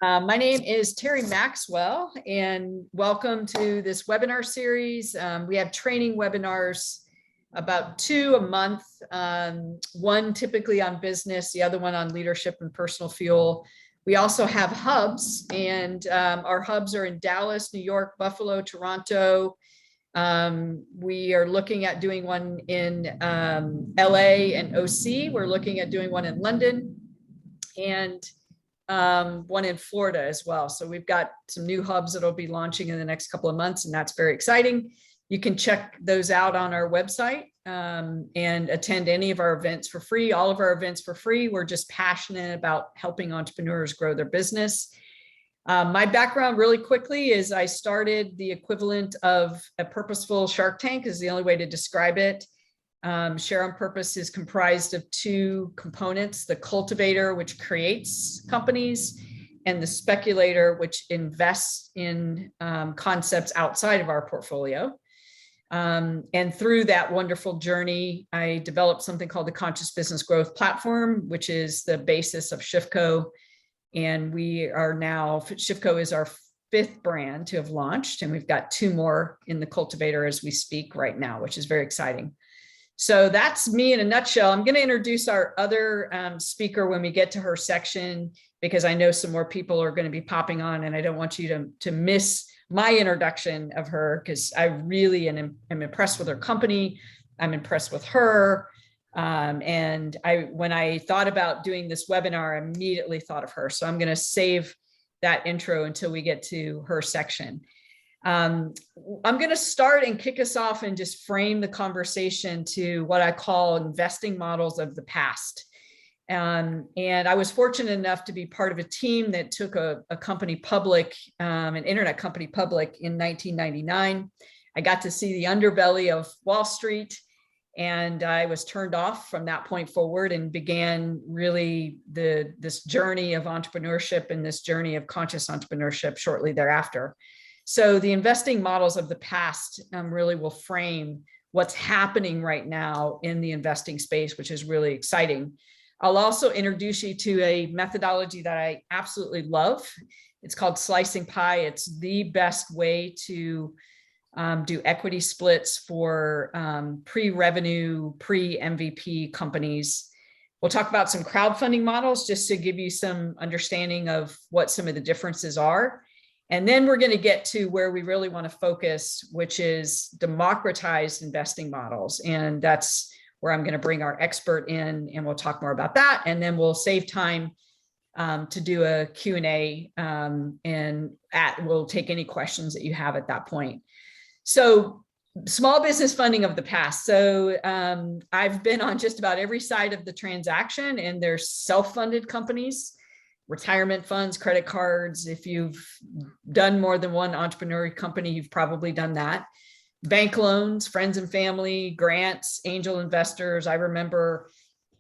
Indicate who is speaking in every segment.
Speaker 1: My name is Terry Maxwell, and welcome to this webinar series. We have training webinars, about 2 a month, one typically on business, the other one on leadership and personal fuel. We also have hubs, and our hubs are in Dallas, New York, Buffalo, Toronto. We are looking at doing one in LA and OC. We're looking at doing one in London and one in Florida as well. So we've got some new hubs that'll be launching in the next couple of months, and that's very exciting. You can check those out on our website and attend any of our events for free. All of our events for free. We're just passionate about helping entrepreneurs grow their business. My background really quickly is I started the equivalent of a purposeful Shark Tank is the only way to describe it. Share on Purpose is comprised of 2 components: the cultivator, which creates companies, and the speculator, which invests in concepts outside of our portfolio. And through that wonderful journey, I developed something called the Conscious Business Growth Platform, which is the basis of ShiftCo. And we are now, ShiftCo is our 5th brand to have launched, and we've got 2 more in the cultivator as we speak right now, which is very exciting. So that's me in a nutshell. I'm going to introduce our other speaker when we get to her section, because I know some more people are going to be popping on, and I don't want you to miss my introduction of her, because I really am impressed with her company. I'm impressed with her. And when I thought about doing this webinar, I immediately thought of her. So I'm going to save that intro until we get to her section. I'm going to start and kick us off and just frame the conversation to what I call investing models of the past. And I was fortunate enough to be part of a team that took a company public, an internet company public in 1999. I got to see the underbelly of Wall Street, and I was turned off from that point forward and began really this journey of entrepreneurship and this journey of conscious entrepreneurship shortly thereafter. So the investing models of the past really will frame what's happening right now in the investing space, which is really exciting. I'll also introduce you to a methodology that I absolutely love. It's called slicing pie. It's the best way to do equity splits for pre-revenue, pre-MVP companies. We'll talk about some crowdfunding models just to give you some understanding of what some of the differences are. And then we're going to get to where we really want to focus, which is democratized investing models. And that's where I'm going to bring our expert in, and we'll talk more about that. And then we'll save time to do a Q&A, and we'll take any questions that you have at that point. So small business funding of the past. So I've been on just about every side of the transaction, and there's self-funded companies, retirement funds, credit cards. If you've done more than one entrepreneurial company, you've probably done that. Bank loans, friends and family, grants, angel investors. I remember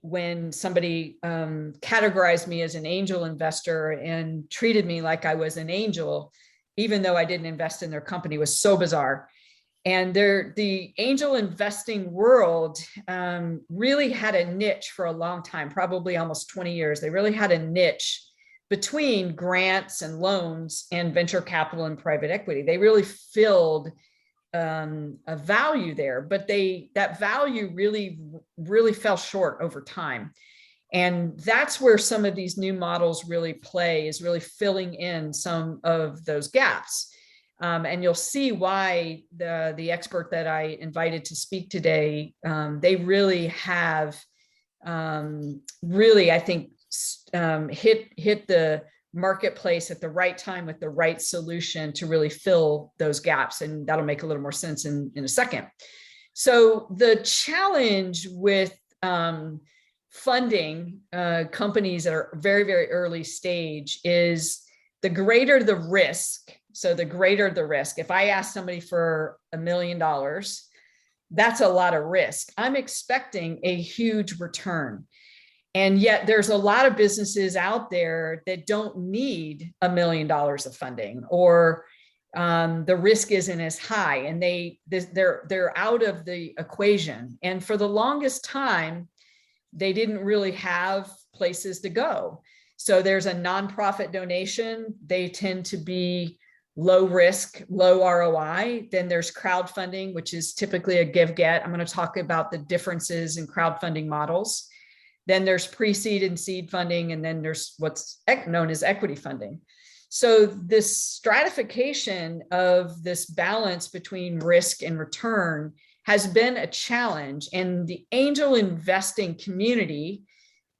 Speaker 1: when somebody categorized me as an angel investor and treated me like I was an angel, even though I didn't invest in their company. It was so bizarre. And the angel investing world really had a niche for a long time, probably almost 20 years. They really had a niche between grants and loans and venture capital and private equity. They really filled a value there, but that value really fell short over time. And that's where some of these new models really play, is really filling in some of those gaps. And you'll see why the expert that I invited to speak today, they really have really, I think, hit the marketplace at the right time with the right solution to really fill those gaps. And that'll make a little more sense in a second. So the challenge with funding companies that are very, very early stage is the greater the risk. So the greater the risk. If I ask somebody for $1 million, that's a lot of risk. I'm expecting a huge return. And yet there's a lot of businesses out there that don't need $1 million of funding, or the risk isn't as high, and they're out of the equation. And for the longest time, they didn't really have places to go. So there's a nonprofit donation. They tend to be low risk, low ROI. Then there's crowdfunding, which is typically a give-get. I'm going to talk about the differences in crowdfunding models. Then there's pre-seed and seed funding, and then there's what's known as equity funding. So this stratification of this balance between risk and return has been a challenge. And the angel investing community,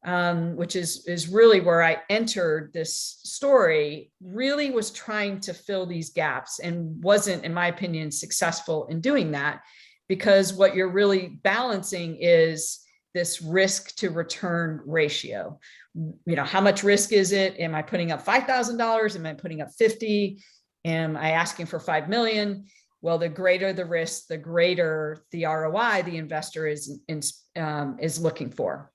Speaker 1: which is really where I entered this story, really was trying to fill these gaps and wasn't, in my opinion, successful in doing that, because what you're really balancing is this risk to return ratio. How much risk is it? Am I putting up $5,000? Am I putting up 50? Am I asking for 5 million? Well, the greater the risk, the greater the ROI the investor is looking for.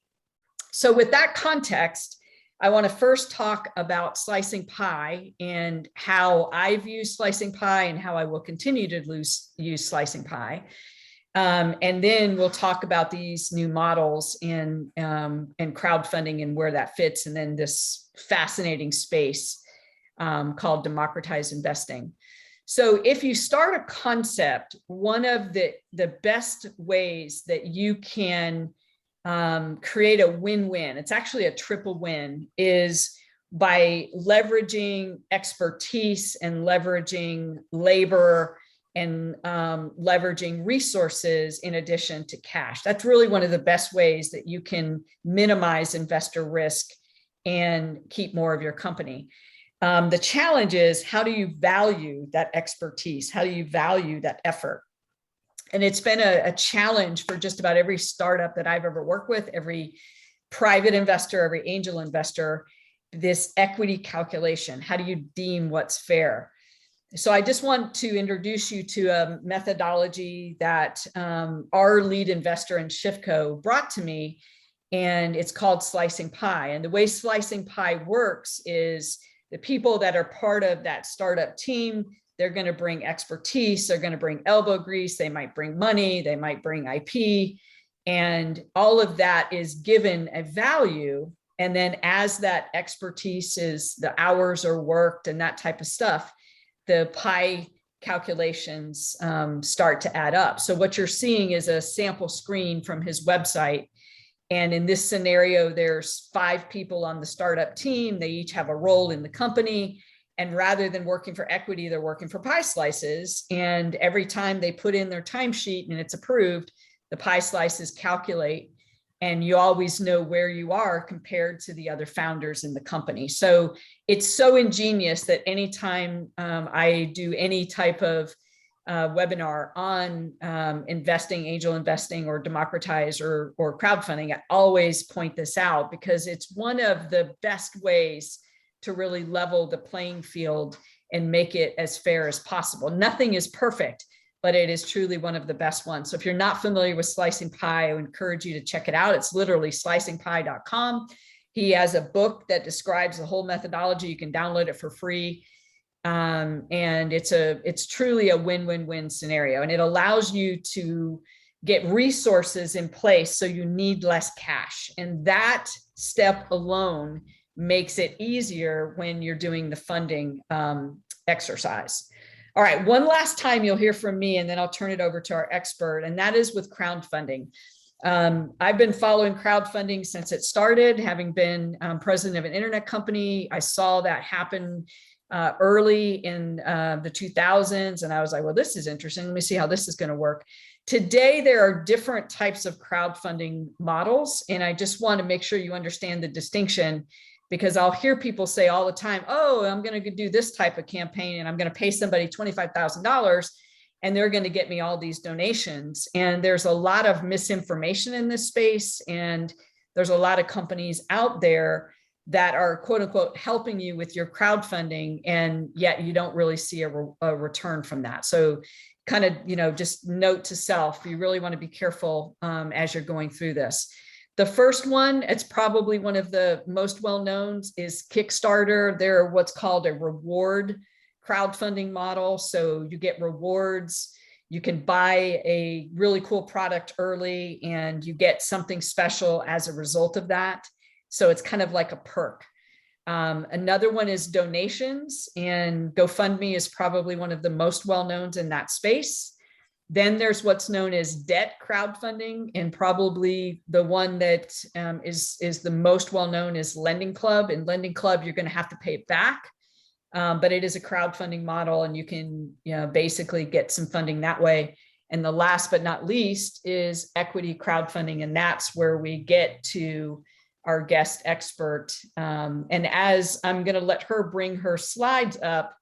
Speaker 1: So with that context, I want to first talk about slicing pie and how I've used slicing pie and how I will continue to use slicing pie. And then we'll talk about these new models and crowdfunding and where that fits, and then this fascinating space called democratized investing. So if you start a concept, one of the best ways that you can create a win-win, it's actually a triple win, is by leveraging expertise and leveraging labor and leveraging resources in addition to cash. That's really one of the best ways that you can minimize investor risk and keep more of your company. The challenge is, how do you value that expertise? How do you value that effort? And it's been a challenge for just about every startup that I've ever worked with, every private investor, every angel investor, this equity calculation. How do you deem what's fair? So I just want to introduce you to a methodology that our lead investor in ShiftCo brought to me, and it's called slicing pie. And the way slicing pie works is the people that are part of that startup team, they're going to bring expertise, they're going to bring elbow grease, they might bring money, they might bring IP, and all of that is given a value. And then as that expertise the hours are worked and that type of stuff, the pie calculations start to add up. So what you're seeing is a sample screen from his website. And in this scenario, there's 5 people on the startup team. They each have a role in the company. And rather than working for equity, they're working for pie slices. And every time they put in their timesheet and it's approved, the pie slices calculate. And you always know where you are compared to the other founders in the company. So it's so ingenious that anytime I do any type of webinar on investing, angel investing, or democratize or crowdfunding, I always point this out, because it's one of the best ways to really level the playing field and make it as fair as possible. Nothing is perfect, but it is truly one of the best ones. So if you're not familiar with slicing pie, I would encourage you to check it out. It's literally slicingpie.com. He has a book that describes the whole methodology. You can download it for free. And it's truly a win-win-win scenario. And it allows you to get resources in place so you need less cash. And that step alone makes it easier when you're doing the funding exercise. All right, one last time you'll hear from me, and then I'll turn it over to our expert, and that is with crowdfunding. I've been following crowdfunding since it started, having been president of an internet company. I saw that happen early in the 2000s, and I was like, well, this is interesting. Let me see how this is going to work. Today, there are different types of crowdfunding models, and I just want to make sure you understand the distinction, because I'll hear people say all the time, oh, I'm going to do this type of campaign and I'm going to pay somebody $25,000 and they're going to get me all these donations. And there's a lot of misinformation in this space. And there's a lot of companies out there that are quote unquote helping you with your crowdfunding, and yet you don't really see a return from that. So kind of, just note to self, you really want to be careful as you're going through this. The first one, it's probably one of the most well-known, is Kickstarter. They're what's called a reward crowdfunding model. So you get rewards, you can buy a really cool product early and you get something special as a result of that. So it's kind of like a perk. Another one is donations, and GoFundMe is probably one of the most well-known in that space. Then there's what's known as debt crowdfunding, and probably the one that is the most well-known is Lending Club. In Lending Club, you're going to have to pay it back, but it is a crowdfunding model, and you can basically get some funding that way. And the last but not least is Equity Crowdfunding, and that's where we get to our guest expert. And as I'm going to let her bring her slides up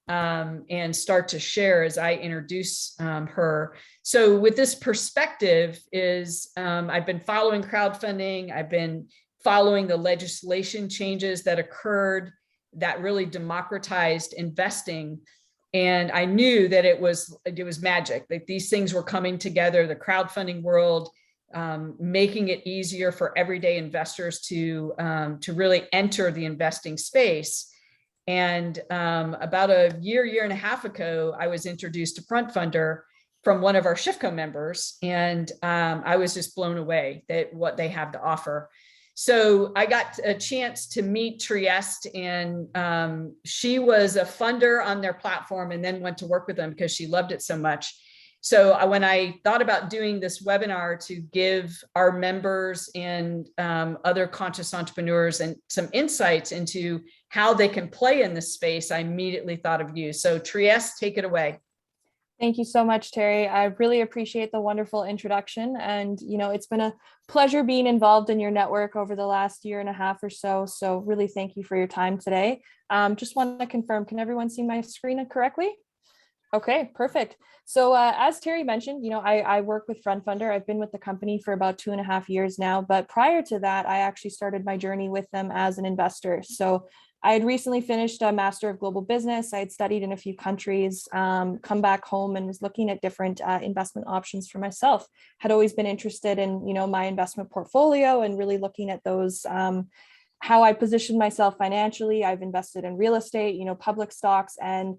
Speaker 1: and start to share as I introduce her. So with this perspective is I've been following crowdfunding. I've been following the legislation changes that occurred that really democratized investing. And I knew that it was magic, that these things were coming together, the crowdfunding world, making it easier for everyday investors to really enter the investing space. And about a year and a half ago, I was introduced to FrontFidel from one of our ShiftCo members, and I was just blown away at what they have to offer. So I got a chance to meet Trieste, and she was a funder on their platform and then went to work with them because she loved it so much. So when I thought about doing this webinar to give our members and other conscious entrepreneurs and some insights into how they can play in this space, I immediately thought of you. So Trieste, take it away.
Speaker 2: Thank you so much, Terry. I really appreciate the wonderful introduction. And, it's been a pleasure being involved in your network over the last year and a half or so. So really thank you for your time today. Just want to confirm, can everyone see my screen correctly? Okay, perfect. So as Terry mentioned, I work with FrontFidel. I've been with the company for about 2.5 years now, but prior to that, I actually started my journey with them as an investor. So I had recently finished a Master of Global Business. I had studied in a few countries, come back home and was looking at different investment options for myself. Had always been interested in, my investment portfolio and really looking at those, how I position myself financially. I've invested in real estate, public stocks, and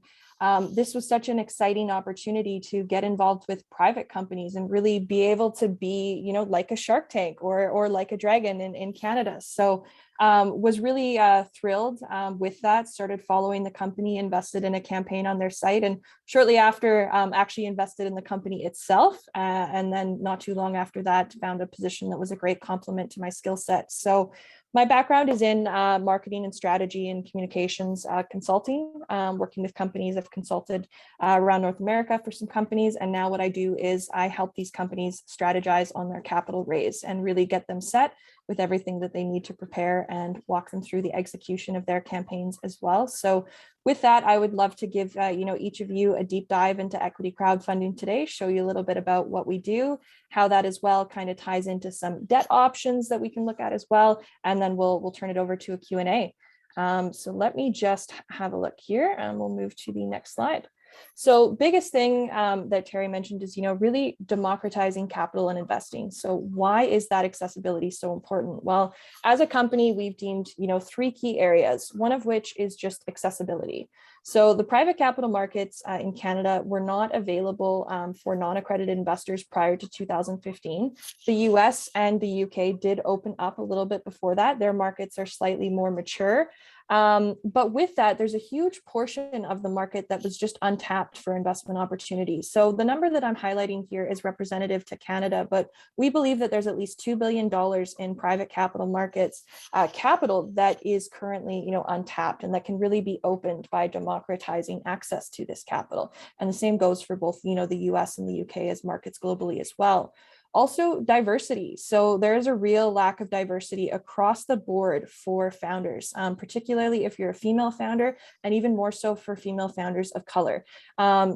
Speaker 2: this was such an exciting opportunity to get involved with private companies and really be able to be, like a Shark Tank or like a dragon in Canada. So was really thrilled with that, started following the company, invested in a campaign on their site, and shortly after actually invested in the company itself. And then not too long after that, found a position that was a great complement to my skill set. So my background is in marketing and strategy and communications consulting, working with companies. I've consulted around North America for some companies. And now what I do is I help these companies strategize on their capital raise and really get them set with everything that they need to prepare and walk them through the execution of their campaigns as well. So with that, I would love to give each of you a deep dive into equity crowdfunding today, show you a little bit about what we do, how that as well kind of ties into some debt options that we can look at as well, and then we'll turn it over to a Q&A. So let me just have a look here and we'll move to the next slide. So biggest thing that Terry mentioned is, really democratizing capital and investing. So why is that accessibility so important? Well, as a company, we've deemed, 3 key areas, one of which is just accessibility. So the private capital markets in Canada were not available for non-accredited investors prior to 2015. The US and the UK did open up a little bit before that. Their markets are slightly more mature. But with that, there's a huge portion of the market that was just untapped for investment opportunities. So the number that I'm highlighting here is representative to Canada, but we believe that there's at least $2 billion in private capital markets capital that is currently, untapped and that can really be opened by democratizing access to this capital. And the same goes for both, the US and the UK as markets globally as well. Also, diversity. So there's a real lack of diversity across the board for founders, particularly if you're a female founder, and even more so for female founders of color.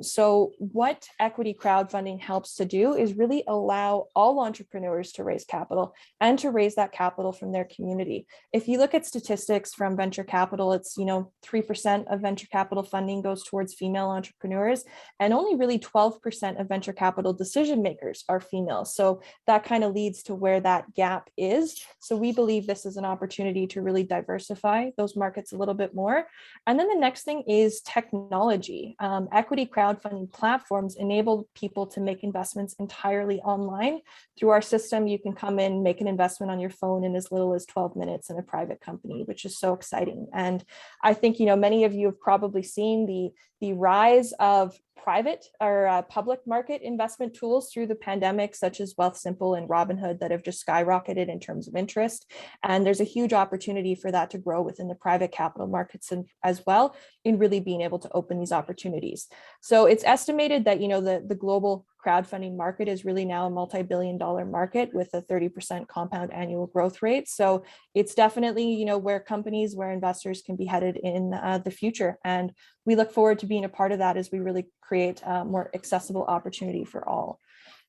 Speaker 2: So what equity crowdfunding helps to do is really allow all entrepreneurs to raise capital and to raise that capital from their community. If you look at statistics from venture capital, it's 3% of venture capital funding goes towards female entrepreneurs, and only really 12% of venture capital decision makers are female. So So that kind of leads to where that gap is. So we believe this is an opportunity to really diversify those markets a little bit more. And then the next thing is technology. Equity crowdfunding platforms enable people to make investments entirely online. Through our system, you can come in, make an investment on your phone in as little as 12 minutes in a private company, which is so exciting. And I think, many of you have probably seen the rise of private or public market investment tools through the pandemic, such as Wealthsimple and Robinhood, that have just skyrocketed in terms of interest. And there's a huge opportunity for that to grow within the private capital markets as well, in really being able to open these opportunities. So it's estimated that, the global crowdfunding market is really now a multi-billion-dollar market with a 30% compound annual growth rate. So it's definitely, where investors can be headed in the future. And we look forward to being a part of that as we really create a more accessible opportunity for all.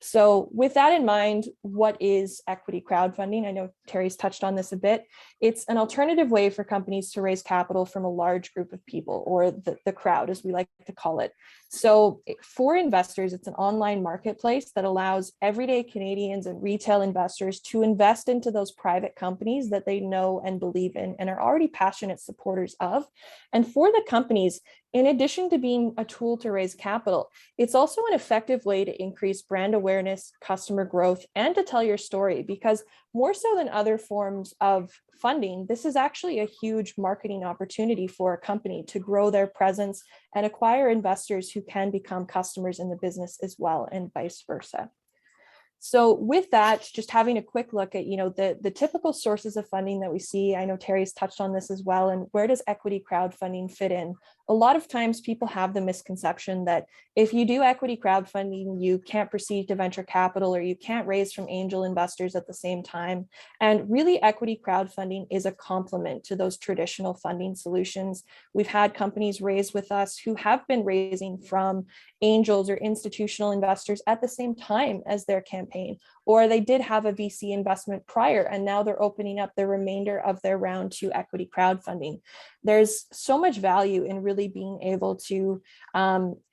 Speaker 2: So with that in mind, what is equity crowdfunding? I know Terry's touched on this a bit. It's an alternative way for companies to raise capital from a large group of people, or the crowd, as we like to call it. So for investors, it's an online marketplace that allows everyday Canadians and retail investors to invest into those private companies that they know and believe in and are already passionate supporters of. And for the companies, in addition to being a tool to raise capital, it's also an effective way to increase brand awareness, customer growth, and to tell your story, because more so than other forms of funding, this is actually a huge marketing opportunity for a company to grow their presence and acquire investors who can become customers in the business as well, and vice versa. So with that, just having a quick look at, the typical sources of funding that we see. I know Terry's touched on this as well. And where does equity crowdfunding fit in? A lot of times people have the misconception that if you do equity crowdfunding, you can't proceed to venture capital, or you can't raise from angel investors at the same time. And really, equity crowdfunding is a complement to those traditional funding solutions. We've had companies raise with us who have been raising from angels or institutional investors at the same time as their campaign, or they did have a VC investment prior, and now they're opening up the remainder of their round to equity crowdfunding. There's so much value in really being able to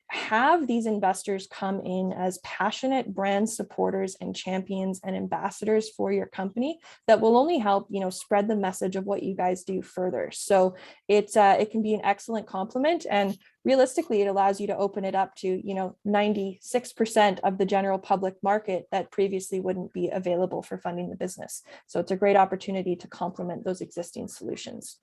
Speaker 2: have these investors come in as passionate brand supporters and champions and ambassadors for your company that will only help, spread the message of what you guys do further. So it can be an excellent complement, and realistically, it allows you to open it up to, 96% of the general public market that previously wouldn't be available for funding the business. So it's a great opportunity to complement those existing solutions.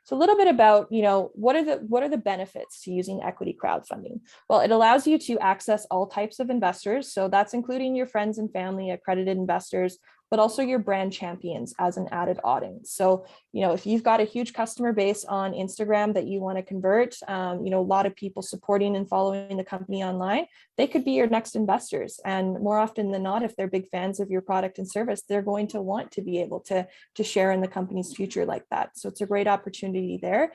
Speaker 2: So a little bit about, what are the benefits to using equity crowdfunding? Well, it allows you to access all types of investors. So that's including your friends and family, accredited investors, but also your brand champions as an added audience. So, if you've got a huge customer base on Instagram that you want to convert, a lot of people supporting and following the company online, they could be your next investors. And more often than not, if they're big fans of your product and service, they're going to want to be able to share in the company's future like that. So it's a great opportunity there.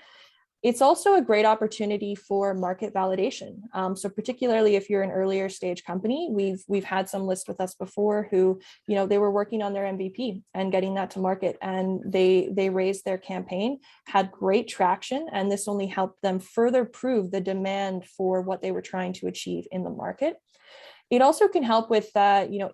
Speaker 2: It's also a great opportunity for market validation. So particularly if you're an earlier stage company, we've had some list with us before who, they were working on their MVP and getting that to market, and they raised their campaign, had great traction, and this only helped them further prove the demand for what they were trying to achieve in the market. It also can help with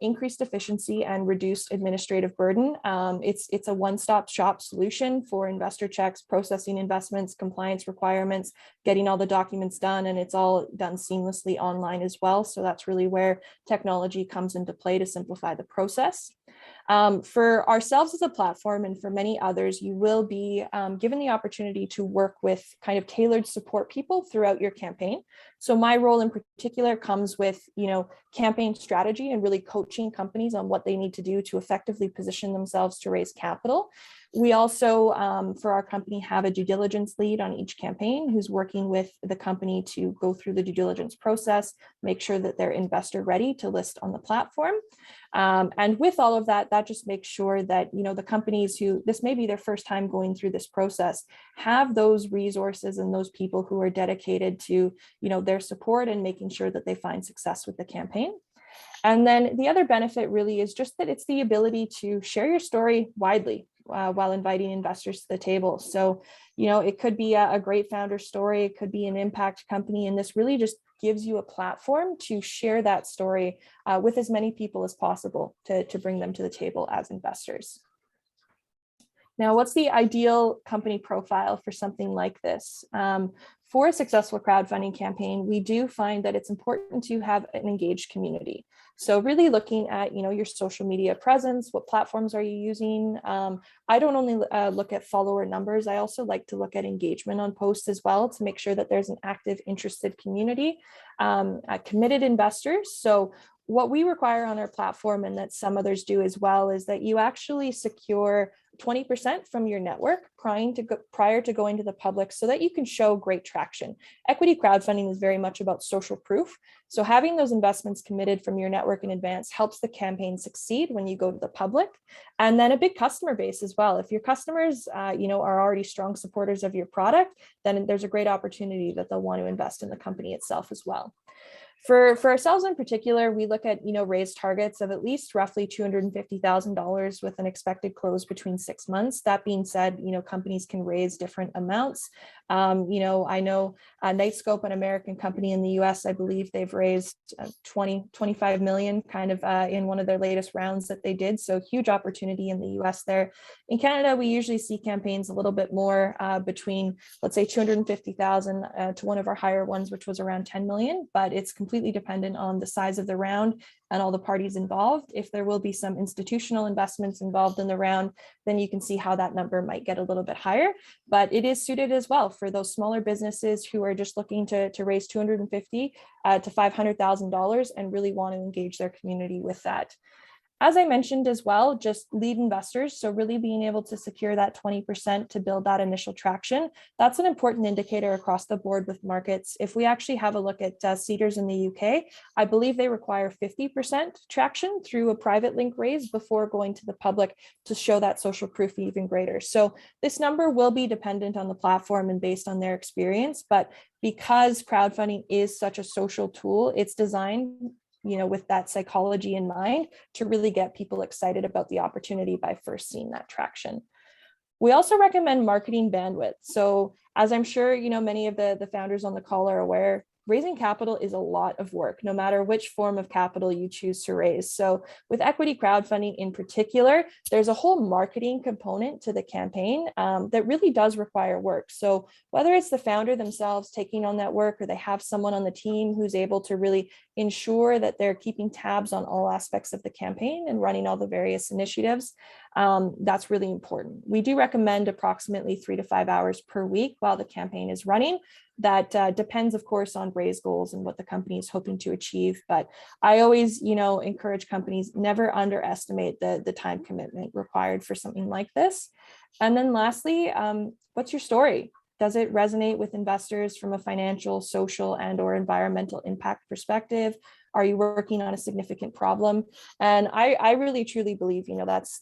Speaker 2: increased efficiency and reduced administrative burden. It's a one-stop shop solution for investor checks, processing investments, compliance requirements, getting all the documents done, and it's all done seamlessly online as well. So that's really where technology comes into play to simplify the process. For ourselves as a platform, and for many others, you will be given the opportunity to work with kind of tailored support people throughout your campaign. So my role in particular comes with, campaign strategy and really coaching companies on what they need to do to effectively position themselves to raise capital. We also, for our company, have a due diligence lead on each campaign who's working with the company to go through the due diligence process, make sure that they're investor ready to list on the platform. And with all of that, that just makes sure that, the companies who this may be their first time going through this process have those resources and those people who are dedicated to, their support and making sure that they find success with the campaign. And then the other benefit really is just that it's the ability to share your story widely. while inviting investors to the table. So, it could be a great founder story, it could be an impact company, and this really just gives you a platform to share that story with as many people as possible to bring them to the table as investors. Now, what's the ideal company profile for something like this? For a successful crowdfunding campaign, we do find that it's important to have an engaged community. So really looking at, your social media presence, what platforms are you using? I don't only look at follower numbers, I also like to look at engagement on posts as well to make sure that there's an active, interested community, committed investors. So what we require on our platform, and that some others do as well, is that you actually secure 20% from your network prior to going to the public so that you can show great traction. Equity crowdfunding is very much about social proof. So having those investments committed from your network in advance helps the campaign succeed when you go to the public. And then a big customer base as well. If your customers, are already strong supporters of your product, then there's a great opportunity that they'll want to invest in the company itself as well. For ourselves in particular, we look at, raised targets of at least roughly $250,000 with an expected close between 6 months. That being said, companies can raise different amounts. I know Nightscope, an American company in the US, I believe they've raised 25 million kind of in one of their latest rounds that they did. So huge opportunity in the US there. In Canada, we usually see campaigns a little bit more between, let's say 250,000 to one of our higher ones, which was around 10 million, but it's completely dependent on the size of the round and all the parties involved. If there will be some institutional investments involved in the round, then you can see how that number might get a little bit higher, but it is suited as well for those smaller businesses who are just looking to raise $250,000 to $500,000 and really want to engage their community with that. As I mentioned as well, just lead investors. So really being able to secure that 20% to build that initial traction. That's an important indicator across the board with markets. If we actually have a look at Seedrs in the UK, I believe they require 50% traction through a private link raise before going to the public to show that social proof even greater. So this number will be dependent on the platform and based on their experience, but because crowdfunding is such a social tool, it's designed with that psychology in mind to really get people excited about the opportunity by first seeing that traction. We also recommend marketing bandwidth. So as I'm sure, many of the founders on the call are aware, raising capital is a lot of work, no matter which form of capital you choose to raise. So with equity crowdfunding in particular, there's a whole marketing component to the campaign that really does require work. So whether it's the founder themselves taking on that work, or they have someone on the team who's able to really ensure that they're keeping tabs on all aspects of the campaign and running all the various initiatives, that's really important. We do recommend approximately 3 to 5 hours per week while the campaign is running. That depends, of course, on raise goals and what the company is hoping to achieve. But I always, encourage companies never underestimate the time commitment required for something like this. And then lastly, what's your story? Does it resonate with investors from a financial, social, and/or environmental impact perspective? Are you working on a significant problem? And I really truly believe,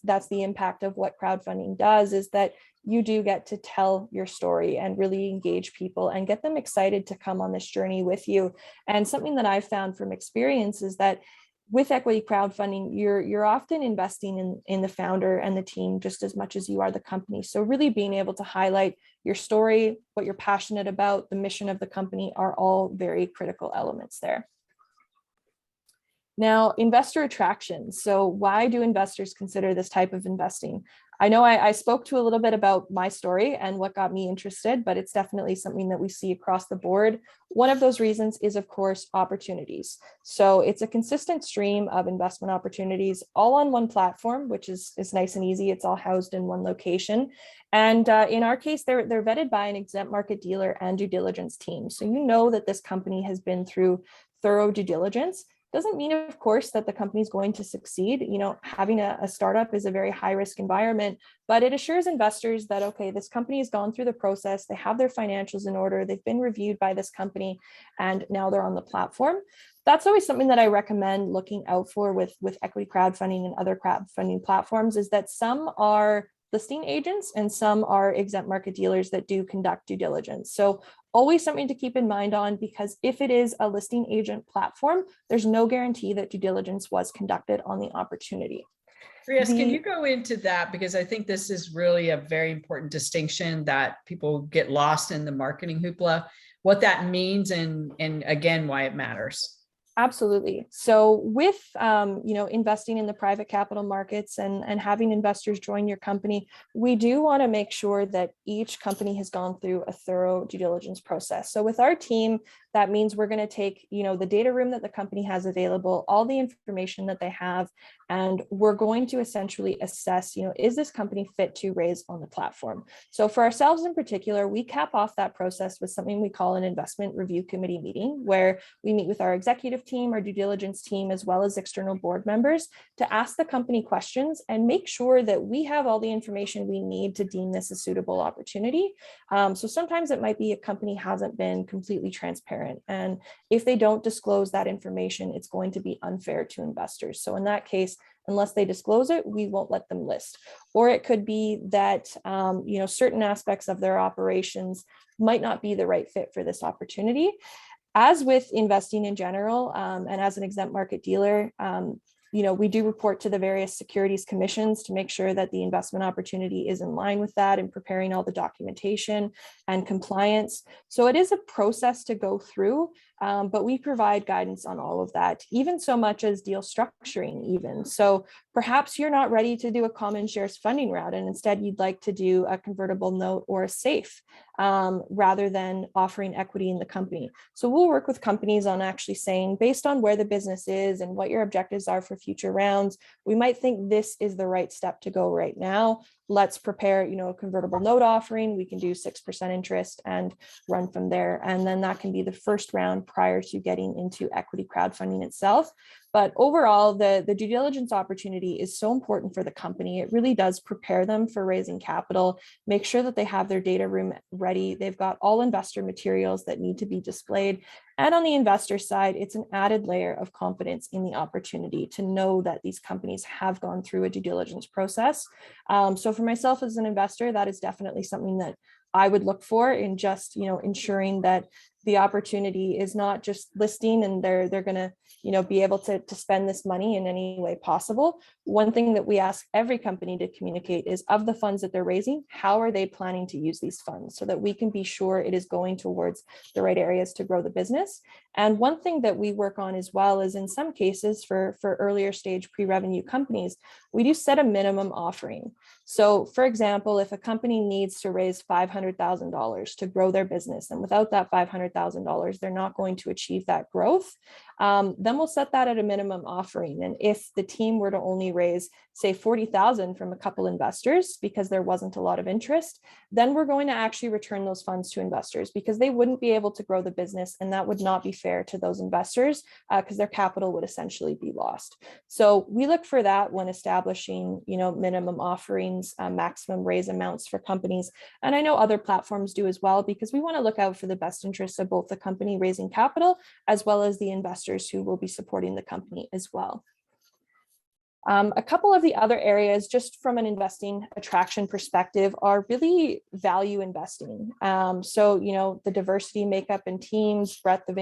Speaker 2: that's the impact of what crowdfunding does, is that you do get to tell your story and really engage people and get them excited to come on this journey with you. And something that I've found from experience is that with equity crowdfunding, you're often investing in the founder and the team just as much as you are the company. So really being able to highlight your story, what you're passionate about, the mission of the company are all very critical elements there. Now, investor attraction. So why do investors consider this type of investing? I know I spoke to a little bit about my story and what got me interested, but it's definitely something that we see across the board. One of those reasons is, of course, opportunities. So it's a consistent stream of investment opportunities all on one platform, which is nice and easy. It's all housed in one location. And in our case, they're vetted by an exempt market dealer and due diligence team. So you know that this company has been through thorough due diligence. Doesn't mean, of course, that the company is going to succeed. Having a startup is a very high risk environment, but it assures investors that, okay, this company has gone through the process, they have their financials in order, they've been reviewed by this company, and now they're on the platform. That's always something that I recommend looking out for with equity crowdfunding and other crowdfunding platforms, is that some are listing agents and some are exempt market dealers that do conduct due diligence. So always something to keep in mind on, because if it is a listing agent platform, there's no guarantee that due diligence was conducted on the opportunity.
Speaker 1: Rias, can you go into that? Because I think this is really a very important distinction that people get lost in the marketing hoopla, what that means and again, why it matters.
Speaker 2: Absolutely. So with, investing in the private capital markets and having investors join your company, we do want to make sure that each company has gone through a thorough due diligence process. So with our team, that means we're going to take, the data room that the company has available, all the information that they have, and we're going to essentially assess, is this company fit to raise on the platform? So for ourselves in particular, we cap off that process with something we call an investment review committee meeting, where we meet with our executive team, our due diligence team, as well as external board members to ask the company questions and make sure that we have all the information we need to deem this a suitable opportunity. So sometimes it might be a company hasn't been completely transparent. And if they don't disclose that information, it's going to be unfair to investors. So in that case, unless they disclose it, we won't let them list. Or it could be that, certain aspects of their operations might not be the right fit for this opportunity. As with investing in general, and as an exempt market dealer, we do report to the various securities commissions to make sure that the investment opportunity is in line with that and preparing all the documentation and compliance. So it is a process to go through, but we provide guidance on all of that, even so much as deal structuring even. So perhaps you're not ready to do a common shares funding route, and instead you'd like to do a convertible note or a SAFE rather than offering equity in the company. So we'll work with companies on actually saying, based on where the business is and what your objectives are for future rounds, we might think this is the right step to go right now. Let's prepare, a convertible note offering. We can do 6% interest and run from there. And then that can be the first round prior to getting into equity crowdfunding itself. But overall, the due diligence opportunity is so important for the company. It really does prepare them for raising capital, make sure that they have their data room ready. They've got all investor materials that need to be displayed. And on the investor side, it's an added layer of confidence in the opportunity to know that these companies have gone through a due diligence process. So for myself as an investor, that is definitely something that I would look for in just, ensuring that the opportunity is not just listing and they're going to, be able to spend this money in any way possible. One thing that we ask every company to communicate is, of the funds that they're raising, how are they planning to use these funds so that we can be sure it is going towards the right areas to grow the business. And one thing that we work on as well is, in some cases for earlier stage pre-revenue companies, we do set a minimum offering. So for example, if a company needs to raise $500,000 to grow their business, and without that $500,000, they're not going to achieve that growth, then we'll set that at a minimum offering. And if the team were to only raise, say, $40,000 from a couple investors because there wasn't a lot of interest, then we're going to actually return those funds to investors because they wouldn't be able to grow the business, and that would not be fair to those investors because their capital would essentially be lost. So we look for that when establishing, minimum offerings, maximum raise amounts for companies. And I know other platforms do as well, because we want to look out for the best interests of both the company raising capital as well as the investors who will be supporting the company as well. A couple of the other areas, just from an investing attraction perspective, are really value investing. So, the diversity, makeup, and teams, breadth of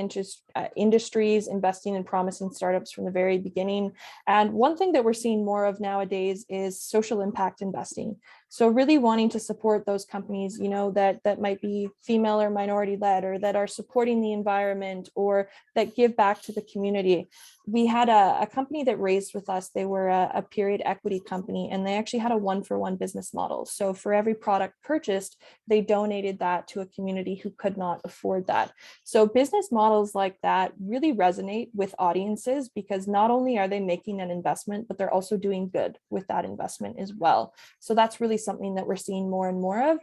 Speaker 2: industries, investing in promising startups from the very beginning. And one thing that we're seeing more of nowadays is social impact investing. So really wanting to support those companies, that might be female or minority led, or that are supporting the environment, or that give back to the community. We had a company that raised with us. They were a period equity company, and they actually had a 1-for-1 business model. So for every product purchased, they donated that to a community who could not afford that. So business models like that really resonate with audiences, because not only are they making an investment, but they're also doing good with that investment as well. So that's really something that we're seeing more and more of.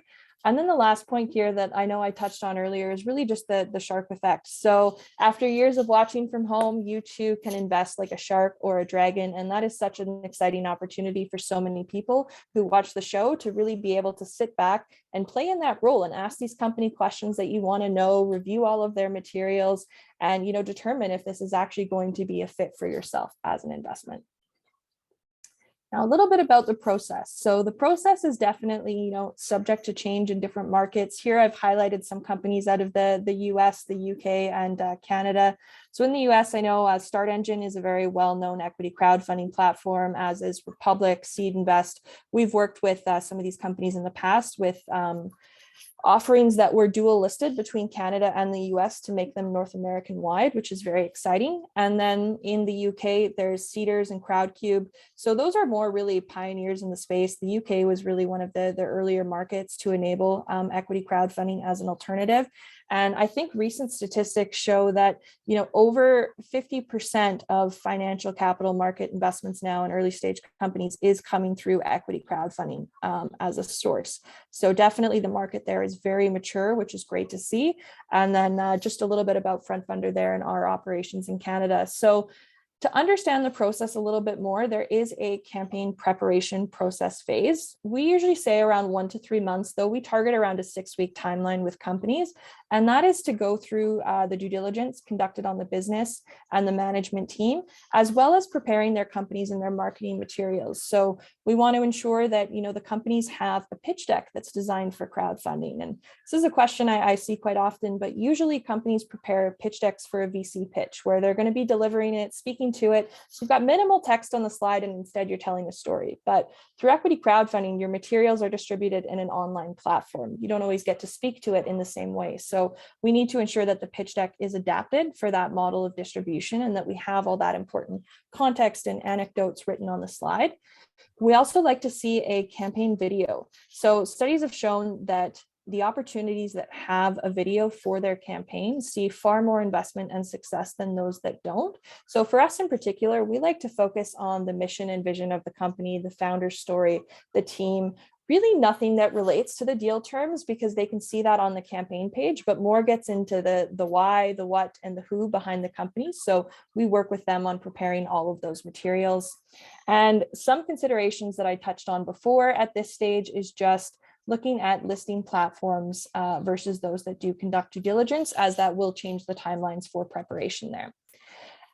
Speaker 2: And then the last point here that I know I touched on earlier is really just the shark effect. So after years of watching from home, you too can invest like a shark or a dragon. And that is such an exciting opportunity for so many people who watch the show to really be able to sit back and play in that role and ask these company questions that you want to know, review all of their materials, and determine if this is actually going to be a fit for yourself as an investment. Now, a little bit about the process. So the process is definitely, subject to change in different markets. Here, I've highlighted some companies out of the US, the UK, and Canada. So in the US, I know Start Engine is a very well-known equity crowdfunding platform, as is Republic, Seed Invest. We've worked with some of these companies in the past with offerings that were dual listed between Canada and the US to make them North American wide, which is very exciting. And then in the UK, there's Seedrs and Crowdcube. So those are more really pioneers in the space. The UK was really one of the earlier markets to enable equity crowdfunding as an alternative. And I think recent statistics show that, over 50% of financial capital market investments now in early stage companies is coming through equity crowdfunding as a source. So definitely the market there is very mature, which is great to see. And then just a little bit about FrontFidel there and our operations in Canada. So to understand the process a little bit more, there is a campaign preparation process phase. We usually say around 1 to 3 months, though we target around a 6-week timeline with companies. And that is to go through the due diligence conducted on the business and the management team, as well as preparing their companies and their marketing materials. So we want to ensure that, the companies have a pitch deck that's designed for crowdfunding. And this is a question I see quite often, but usually companies prepare pitch decks for a VC pitch where they're going to be delivering it, speaking to it. So you've got minimal text on the slide and instead you're telling a story. But through equity crowdfunding, your materials are distributed in an online platform. You don't always get to speak to it in the same way. So we need to ensure that the pitch deck is adapted for that model of distribution and that we have all that important context and anecdotes written on the slide. We also like to see a campaign video. So studies have shown that the opportunities that have a video for their campaign see far more investment and success than those that don't. So for us in particular, we like to focus on the mission and vision of the company, the founder's story, the team, really nothing that relates to the deal terms because they can see that on the campaign page, but more gets into the why, the what, and the who behind the company. So we work with them on preparing all of those materials. And some considerations that I touched on before at this stage is just looking at listing platforms versus those that do conduct due diligence, as that will change the timelines for preparation there.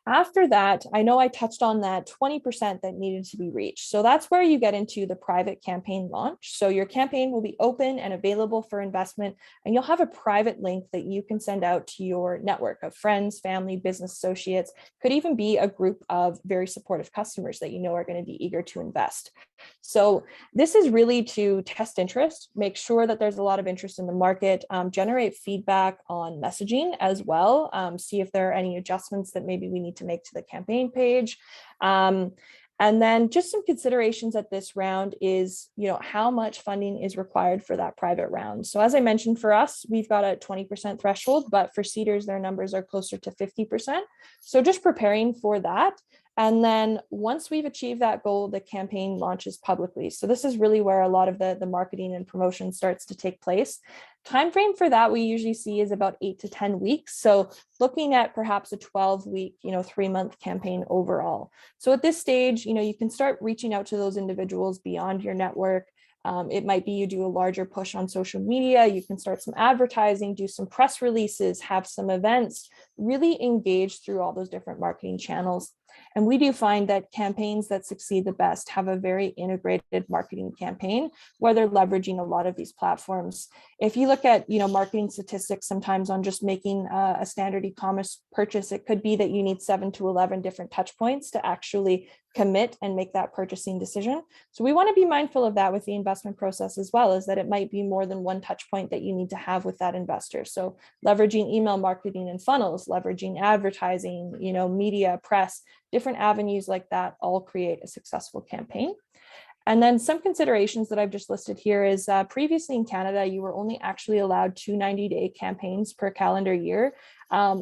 Speaker 2: After that, I know I touched on that 20% that needed to be reached. So that's where you get into the private campaign launch. So your campaign will be open and available for investment, and you'll have a private link that you can send out to your network of friends, family, business associates, could even be a group of very supportive customers that you know are going to be eager to invest. So this is really to test interest, make sure that there's a lot of interest in the market, generate feedback on messaging as well, see if there are any adjustments that maybe we need to make to the campaign page. And then just some considerations at this round is, how much funding is required for that private round. So as I mentioned, for us, we've got a 20% threshold, but for Seedrs, their numbers are closer to 50%. So just preparing for that. And then once we've achieved that goal, the campaign launches publicly. So this is really where a lot of the marketing and promotion starts to take place. Timeframe for that we usually see is about 8 to 10 weeks. So looking at perhaps a 12-week, 3-month campaign overall. So at this stage, you can start reaching out to those individuals beyond your network. It might be you do a larger push on social media, you can start some advertising, do some press releases, have some events, really engage through all those different marketing channels. And we do find that campaigns that succeed the best have a very integrated marketing campaign where they're leveraging a lot of these platforms. If you look at, marketing statistics sometimes on just making a standard e-commerce purchase, it could be that you need 7 to 11 different touch points to actually commit and make that purchasing decision. So we want to be mindful of that with the investment process as well, is that it might be more than one touch point that you need to have with that investor. So leveraging email marketing and funnels, leveraging advertising, media, press, different avenues like that all create a successful campaign. And then some considerations that I've just listed here is previously in Canada, you were only actually allowed 2 90-day campaigns per calendar year.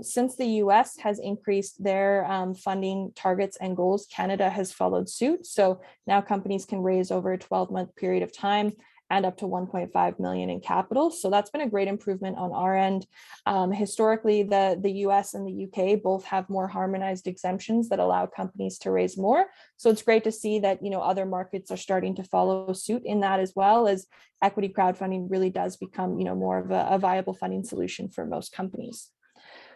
Speaker 2: Since the US has increased their funding targets and goals, Canada has followed suit. So now companies can raise over a 12-month period of time and up to 1.5 million in capital. So that's been a great improvement on our end. Historically, the US and the UK both have more harmonized exemptions that allow companies to raise more. So it's great to see that other markets are starting to follow suit in that, as well as equity crowdfunding really does become more of a viable funding solution for most companies.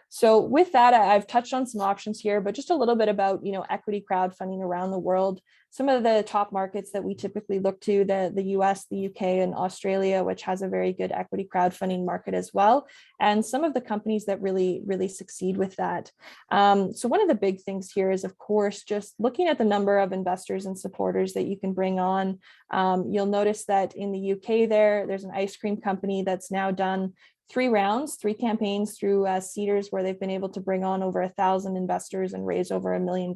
Speaker 2: So with that, I've touched on some options here, but just a little bit about, equity crowdfunding around the world. Some of the top markets that we typically look to, the US, the UK, and Australia, which has a very good equity crowdfunding market as well. And some of the companies that really, really succeed with that. So one of the big things here is, of course, just looking at the number of investors and supporters that you can bring on. You'll notice that in the UK there's an ice cream company that's now done 3 rounds, 3 campaigns through Cedars, where they've been able to bring on over 1,000 investors and raise over $1 million.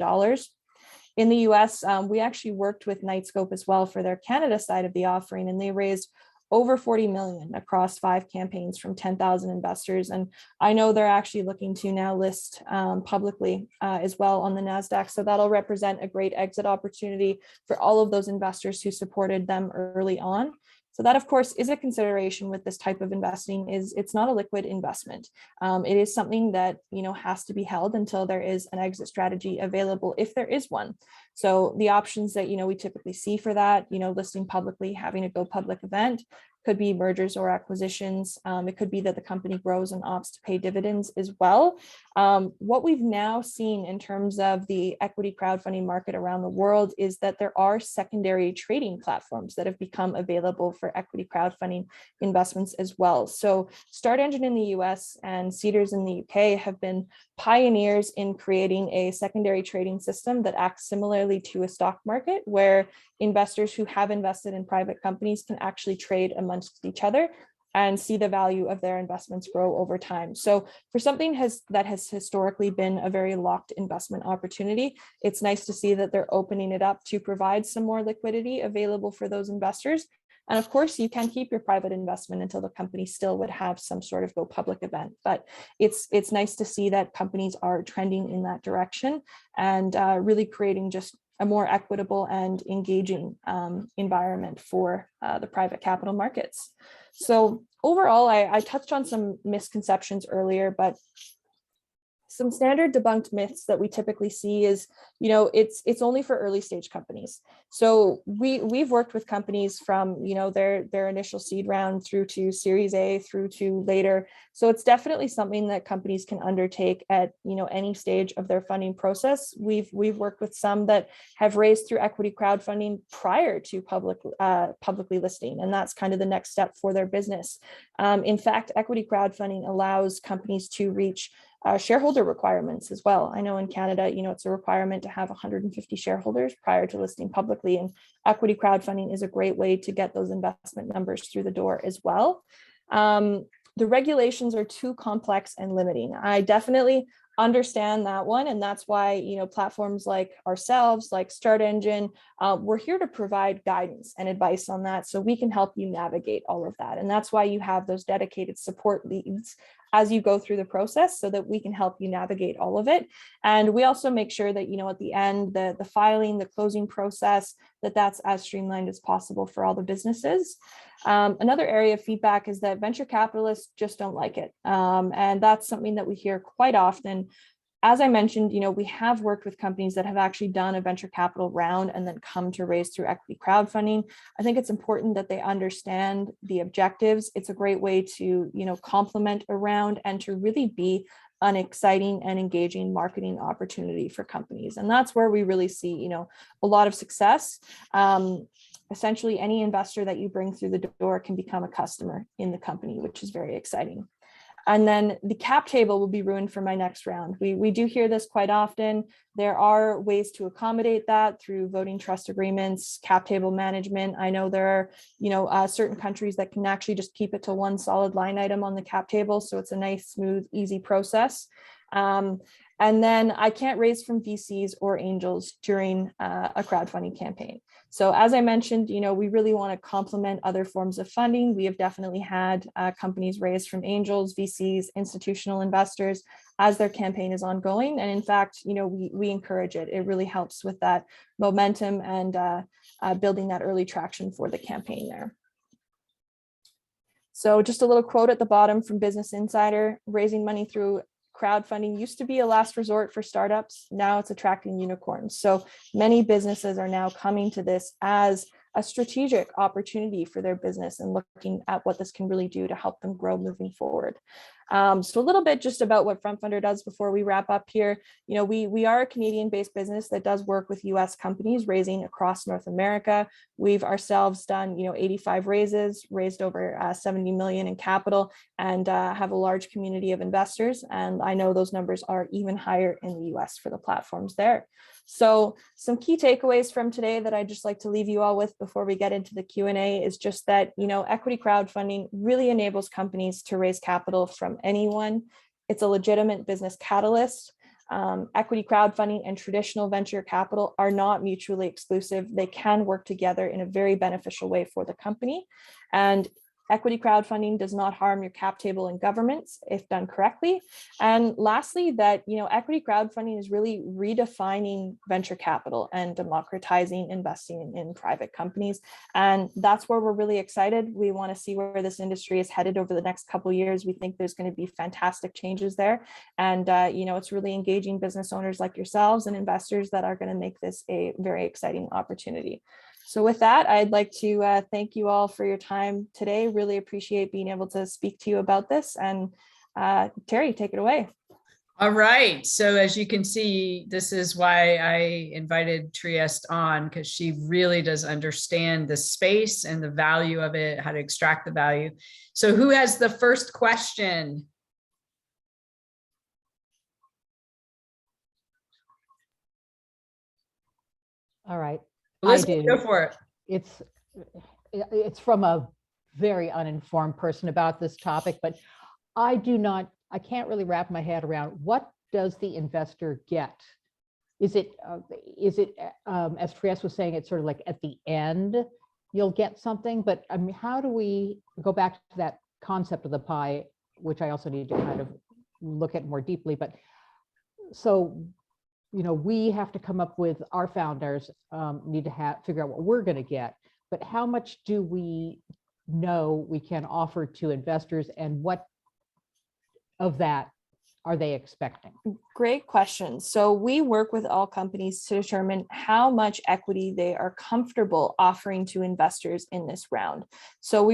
Speaker 2: In the US, we actually worked with Nightscope as well for their Canada side of the offering, and they raised over 40 million across 5 campaigns from 10,000 investors. And I know they're actually looking to now list publicly as well on the NASDAQ. So that'll represent a great exit opportunity for all of those investors who supported them early on. So that, of course, is a consideration with this type of investing. Is it's not a liquid investment. It is something that has to be held until there is an exit strategy available, if there is one. So the options that we typically see for that, listing publicly, having a go public event, could be mergers or acquisitions. It could be that the company grows and opts to pay dividends as well. What we've now seen in terms of the equity crowdfunding market around the world is that there are secondary trading platforms that have become available for equity crowdfunding investments as well. So Start Engine in the US and Cedars in the UK have been pioneers in creating a secondary trading system that acts similarly to a stock market, where investors who have invested in private companies can actually trade amongst each other and see the value of their investments grow over time. So for something that has historically been a very locked investment opportunity, it's nice to see that they're opening it up to provide some more liquidity available for those investors. And of course, you can keep your private investment until the company still would have some sort of go public event. But it's nice to see that companies are trending in that direction and really creating just a more equitable and engaging environment for the private capital markets. So overall, I touched on some misconceptions earlier, but some standard debunked myths that we typically see is, it's only for early stage companies. So we've worked with companies from, their initial seed round through to Series A through to later. So it's definitely something that companies can undertake at, any stage of their funding process. We've worked with some that have raised through equity crowdfunding prior to publicly listing, and that's kind of the next step for their business. In fact, equity crowdfunding allows companies to reach shareholder requirements as well. I know in Canada, it's a requirement to have 150 shareholders prior to listing publicly, and equity crowdfunding is a great way to get those investment numbers through the door as well. The regulations are too complex and limiting. I definitely understand that one, and that's why platforms like ourselves, like Start Engine, we're here to provide guidance and advice on that, so we can help you navigate all of that. And that's why you have those dedicated support leads as you go through the process, so that we can help you navigate all of it. And we also make sure that at the end, the filing, the closing process, that's as streamlined as possible for all the businesses. Another area of feedback is that venture capitalists just don't like it. And that's something that we hear quite often. As I mentioned, we have worked with companies that have actually done a venture capital round and then come to raise through equity crowdfunding. I think it's important that they understand the objectives. It's a great way to, complement a round and to really be an exciting and engaging marketing opportunity for companies. And that's where we really see, a lot of success. Essentially, any investor that you bring through the door can become a customer in the company, which is very exciting. And then the cap table will be ruined for my next round. We do hear this quite often. There are ways to accommodate that through voting trust agreements, cap table management. I know there are, certain countries that can actually just keep it to one solid line item on the cap table. So it's a nice, smooth, easy process. And then I can't raise from VCs or angels during a crowdfunding campaign. So as I mentioned, we really want to complement other forms of funding. We have definitely had companies raise from angels, VCs, institutional investors as their campaign is ongoing. And in fact, we encourage it. It really helps with that momentum and building that early traction for the campaign there. So just a little quote at the bottom from Business Insider: raising money through crowdfunding used to be a last resort for startups. Now it's attracting unicorns. So many businesses are now coming to this as a strategic opportunity for their business and looking at what this can really do to help them grow moving forward. So a little bit just about what FrontFidel does before we wrap up here. You know, we are a Canadian-based business that does work with US companies raising across North America. We've ourselves done, 85 raises, raised over 70 million in capital, and have a large community of investors. And I know those numbers are even higher in the US for the platforms there. So some key takeaways from today that I'd just like to leave you all with before we get into the Q&A is just that, equity crowdfunding really enables companies to raise capital from anyone. It's a legitimate business catalyst. Equity crowdfunding and traditional venture capital are not mutually exclusive. They can work together in a very beneficial way for the company. And equity crowdfunding does not harm your cap table and governments if done correctly. And lastly, that equity crowdfunding is really redefining venture capital and democratizing investing in private companies. And that's where we're really excited. We want to see where this industry is headed over the next couple of years. We think there's going to be fantastic changes there. And it's really engaging business owners like yourselves and investors that are going to make this a very exciting opportunity. So with that, I'd like to thank you all for your time today. Really appreciate being able to speak to you about this. And Terry, take it away.
Speaker 1: All right. So as you can see, this is why I invited Trieste on, because she really does understand the space and the value of it, how to extract the value. So who has the first question?
Speaker 3: All right.
Speaker 1: Elizabeth,
Speaker 3: I do.
Speaker 1: go for it.
Speaker 3: It's from a very uninformed person about this topic, but I can't really wrap my head around what does the investor get? Is it as Trieste was saying, it's sort of like at the end you'll get something, but I mean, how do we go back to that concept of the pie, which I also need to kind of look at more deeply, but so we have to come up with, our founders need to figure out what we're going to get, but how much do we know we can offer to investors, and what of that are they expecting?
Speaker 2: Great question. So we work with all companies to determine how much equity they are comfortable offering to investors in this round. So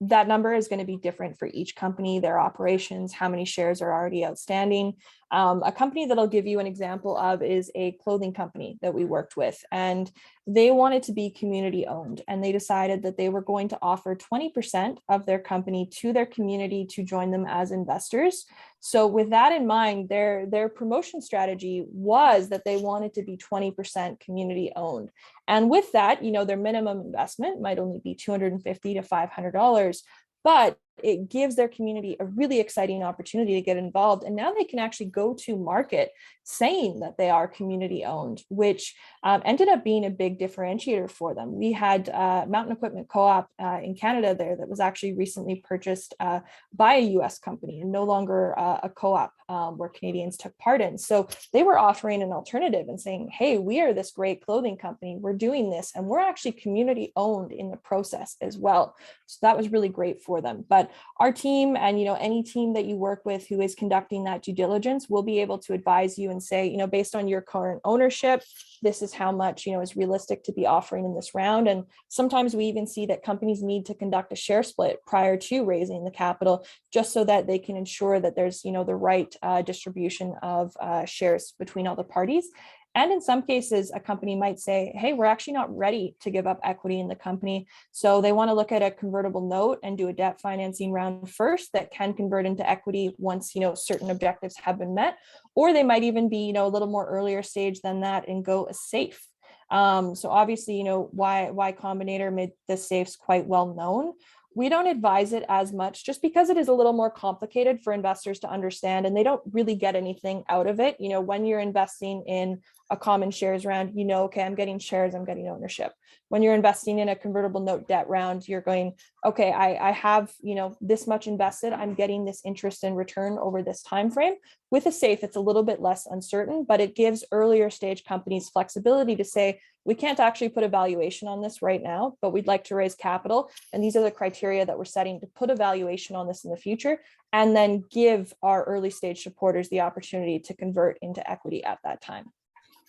Speaker 2: that number is going to be different for each company, their operations, how many shares are already outstanding. A company that I'll give you an example of is a clothing company that we worked with, and they wanted to be community owned, and they decided that they were going to offer 20% of their company to their community to join them as investors. So with that in mind, their promotion strategy was that they wanted to be 20% community owned. And with that, their minimum investment might only be $250 to $500, but it gives their community a really exciting opportunity to get involved. And now they can actually go to market saying that they are community owned, which ended up being a big differentiator for them. We had Mountain Equipment Co-op in Canada there that was actually recently purchased by a US company and no longer a co-op where Canadians took part in. So they were offering an alternative and saying, hey, we are this great clothing company, we're doing this, and we're actually community owned in the process as well. So that was really great for them. But our team and any team that you work with who is conducting that due diligence will be able to advise you and say, based on your current ownership, this is how much is realistic to be offering in this round. And sometimes we even see that companies need to conduct a share split prior to raising the capital, just so that they can ensure that there's the right distribution of shares between all the parties. And in some cases, a company might say, hey, we're actually not ready to give up equity in the company. So they want to look at a convertible note and do a debt financing round first that can convert into equity once, certain objectives have been met. Or they might even be, a little more earlier stage than that and go a safe. So obviously, Y Combinator made the safes quite well known. We don't advise it as much just because it is a little more complicated for investors to understand, and they don't really get anything out of it. When you're investing in a common shares round, okay, I'm getting shares, I'm getting ownership. When you're investing in a convertible note debt round, you're going, okay, I have, this much invested, I'm getting this interest in return over this time frame. With a safe, it's a little bit less uncertain, but it gives earlier stage companies flexibility to say, we can't actually put a valuation on this right now, but we'd like to raise capital. And these are the criteria that we're setting to put a valuation on this in the future, and then give our early stage supporters the opportunity to convert into equity at that time.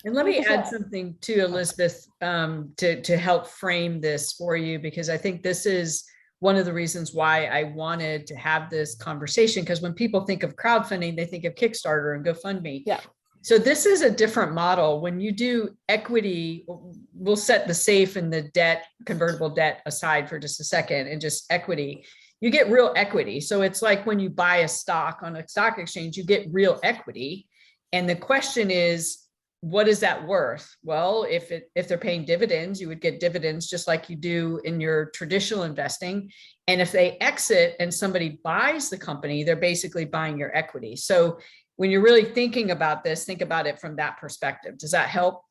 Speaker 1: And let me add something to Elizabeth to help frame this for you, because I think this is one of the reasons why I wanted to have this conversation, because when people think of crowdfunding, they think of Kickstarter and GoFundMe.
Speaker 2: Yeah.
Speaker 1: So this is a different model. When you do equity, we'll set the SAFE and the debt, convertible debt aside for just a second, and just equity, you get real equity. So it's like when you buy a stock on a stock exchange, you get real equity. And the question is, what is that worth? Well, if they're paying dividends, you would get dividends just like you do in your traditional investing. And if they exit and somebody buys the company, they're basically buying your equity. So when you're really thinking about this, think about it from that perspective. Does that help?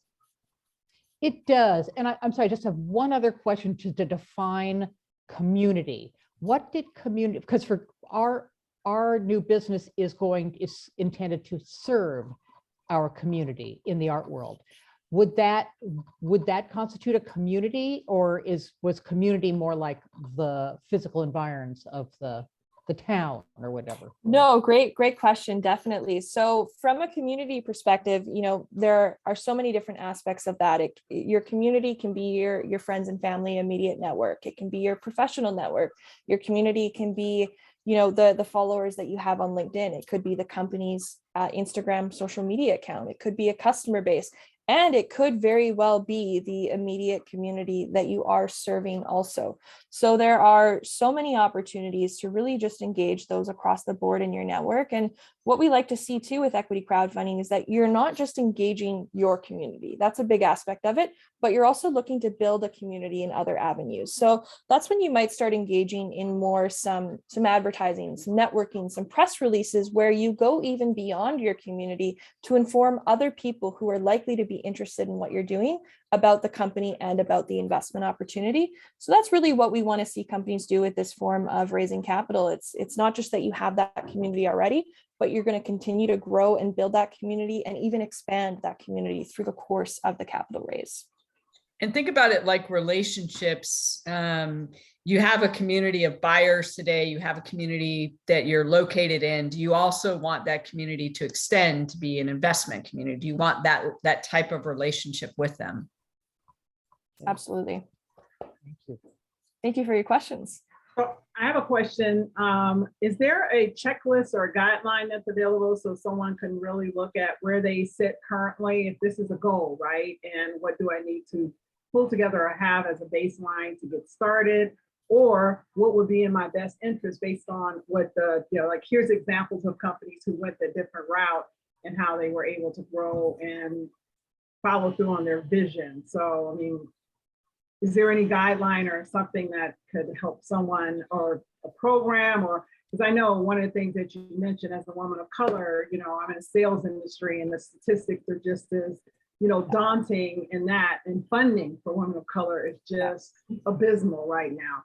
Speaker 3: It does. And I'm sorry, I just have one other question to define community. What did community, because for our new business is intended to serve our community in the art world. Would that constitute a community, or was community more like the physical environs of the town or whatever?
Speaker 2: No, great question. Definitely. So from a community perspective, there are so many different aspects of that. Your community can be your friends and family immediate network. It can be your professional network. Your community can be, the followers that you have on LinkedIn. It could be the company's Instagram social media account. It could be a customer base. And it could very well be the immediate community that you are serving also. So there are so many opportunities to really just engage those across the board in your network. And what we like to see too with equity crowdfunding is that you're not just engaging your community. That's a big aspect of it, but you're also looking to build a community in other avenues. So that's when you might start engaging in more some advertising, some networking, some press releases where you go even beyond your community to inform other people who are likely to be interested in what you're doing about the company and about the investment opportunity. So that's really what we want to see companies do with this form of raising capital. It's not just that you have that community already, but you're going to continue to grow and build that community and even expand that community through the course of the capital raise.
Speaker 1: And think about it like relationships. You have a community of buyers today. You have a community that you're located in. Do you also want that community to extend to be an investment community? Do you want that type of relationship with them?
Speaker 2: Absolutely.
Speaker 3: Thank you.
Speaker 2: Thank you for your questions.
Speaker 4: So I have a question. Is there a checklist or a guideline that's available so someone can really look at where they sit currently, if this is a goal, right? And what do I need to pull together or have as a baseline to get started? Or what would be in my best interest based on what like here's examples of companies who went a different route and how they were able to grow and follow through on their vision. So, I mean, is there any guideline or something that could help someone, or a program? Or because I know one of the things that you mentioned as a woman of color, I'm in the sales industry and the statistics are just as, daunting in that, and funding for women of color is just abysmal right now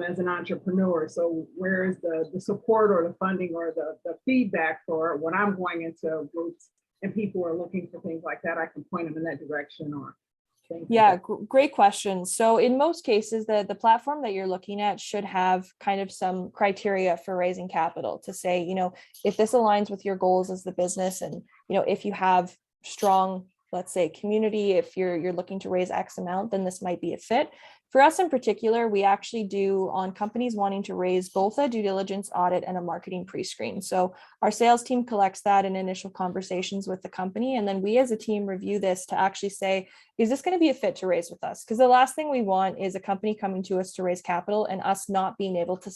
Speaker 4: as an entrepreneur. So where is the support or the funding or the feedback for when I'm going into groups and people are looking for things like that, I can point them in that direction or.
Speaker 2: Yeah, great question. So in most cases, the platform that you're looking at should have kind of some criteria for raising capital to say, if this aligns with your goals as the business, and, if you have strong, let's say, community, if you're looking to raise X amount, then this might be a fit. For us in particular, we actually do on companies wanting to raise both a due diligence audit and a marketing pre-screen. So our sales team collects that in initial conversations with the company. And then we as a team review this to actually say, is this going to be a fit to raise with us? Because the last thing we want is a company coming to us to raise capital and us not being able to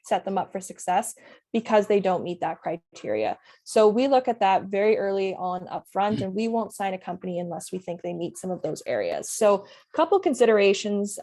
Speaker 2: set them up for success because they don't meet that criteria. So we look at that very early on upfront, and we won't sign a company unless we think they meet some of those areas. So a couple considerations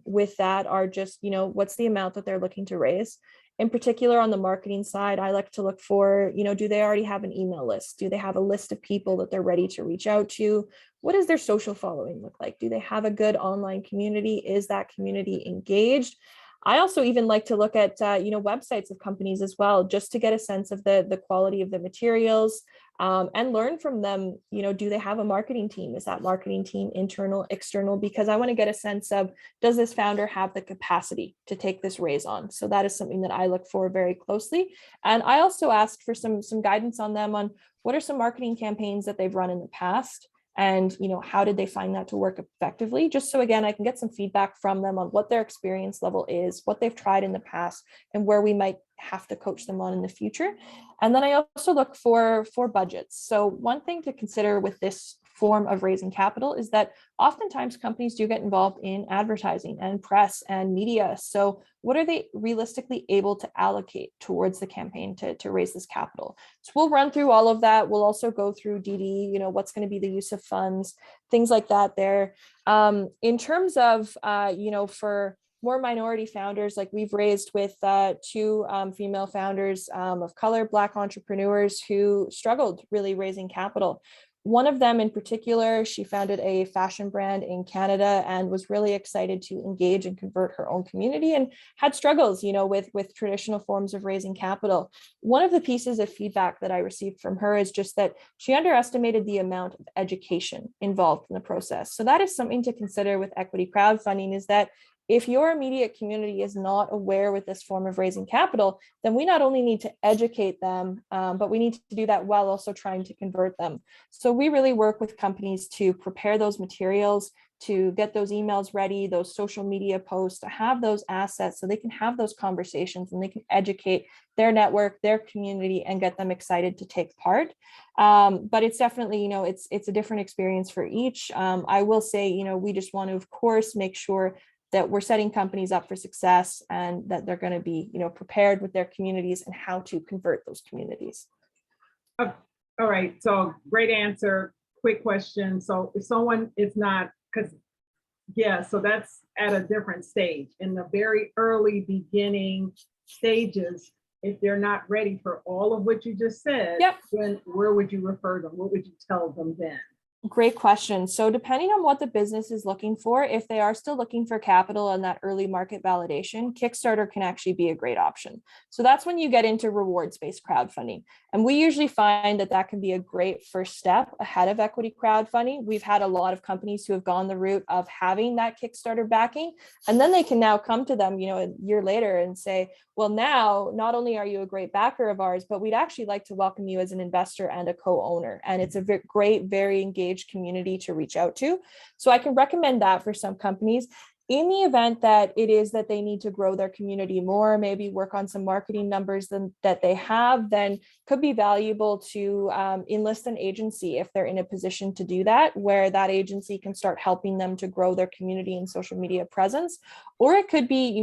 Speaker 2: with that are just, what's the amount that they're looking to raise? In particular, on the marketing side, I like to look for, do they already have an email list? Do they have a list of people that they're ready to reach out to? What does their social following look like? Do they have a good online community? Is that community engaged? I also even like to look at, websites of companies as well, just to get a sense of the quality of the materials and learn from them. Do they have a marketing team? Is that marketing team internal, external? Because I want to get a sense of, does this founder have the capacity to take this raise on? So that is something that I look for very closely. And I also ask for some guidance on them on what are some marketing campaigns that they've run in the past. and, how did they find that to work effectively? Just so, again, I can get some feedback from them on what their experience level is, what they've tried in the past, and where we might have to coach them on in the future. And then I also look for budgets. So one thing to consider with this form of raising capital is that oftentimes companies do get involved in advertising and press and media. So what are they realistically able to allocate towards the campaign to raise this capital? So we'll run through all of that. We'll also go through DD, what's going to be the use of funds, things like that there. In terms of, for more minority founders, like we've raised with two female founders of color, Black entrepreneurs who struggled really raising capital. One of them in particular, she founded a fashion brand in Canada and was really excited to engage and convert her own community and had struggles, with traditional forms of raising capital. One of the pieces of feedback that I received from her is just that she underestimated the amount of education involved in the process. So that is something to consider with equity crowdfunding, is that if your immediate community is not aware with this form of raising capital, then we not only need to educate them, but we need to do that while also trying to convert them. So we really work with companies to prepare those materials, to get those emails ready, those social media posts, to have those assets so they can have those conversations and they can educate their network, their community, and get them excited to take part. But it's definitely, it's a different experience for each. I will say, we just want to, of course, make sure that we're setting companies up for success and that they're going to be, prepared with their communities and how to convert those communities.
Speaker 4: All right, so great answer. Quick question. So if someone is not, so that's at a different stage. In the very early beginning stages, if they're not ready for all of what you just said,
Speaker 2: Yep.
Speaker 4: then where would you refer them? What would you tell them then?
Speaker 2: Great question. So depending on what the business is looking for, if they are still looking for capital and that early market validation, Kickstarter can actually be a great option. So that's when you get into rewards-based crowdfunding. And we usually find that that can be a great first step ahead of equity crowdfunding. We've had a lot of companies who have gone the route of having that Kickstarter backing, and then they can now come to them, a year later and say, well, now not only are you a great backer of ours, but we'd actually like to welcome you as an investor and a co-owner. And it's a great, very engaged community to reach out to. So I can recommend that for some companies. In the event that it is that they need to grow their community more, maybe work on some marketing numbers that they have, then could be valuable to enlist an agency if they're in a position to do that, where that agency can start helping them to grow their community and social media presence. Or it could be,